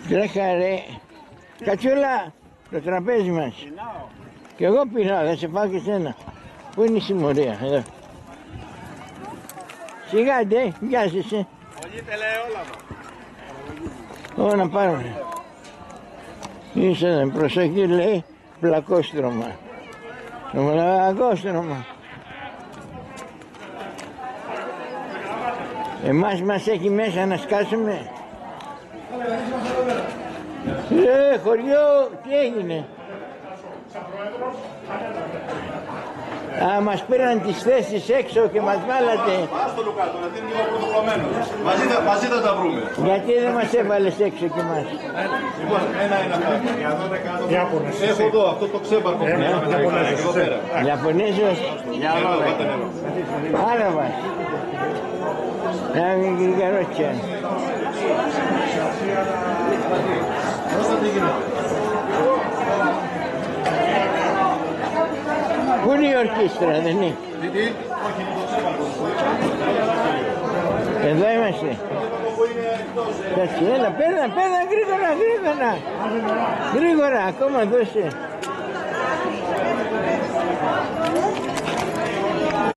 Τρέχα ρε. Κατσούλα, το τραπέζι μας. Κι εγώ πεινάω, θα σε πάω και σένα. Πού είναι η συμμορία, εδώ. Σιγά ντε, βιάζεσαι. Ολίτε λέει όλα. Ω, να πάρουμε. Είσαι προσοχή λέει, πλακόστρωμα. Πλακόστρωμα. Εμάς μας έχει μέσα να σκάσουμε. Χωριό, τι έγινε. Α, μας πήραν τις θέσεις έξω και μας βάλατε. Άστο Λουκάτο, γιατί είναι λίγο πρωτοκλωμένος. Μαζί θα τα βρούμε. Γιατί δεν μας έβαλες έξω κι εμάς. Λοιπόν, ένα Ιάπωνες. Έχω εδώ αυτό το ξέμπαρκο. Ιαπωνέζος. Άραβας. Να μην γρηγαρότσια. Πού είναι η ορκήστρα, δεν είναι. Εδώ είμαστε. Κάτσε, έλα, παίρνα, γρήγορα. Γρήγορα, ακόμα δώσε.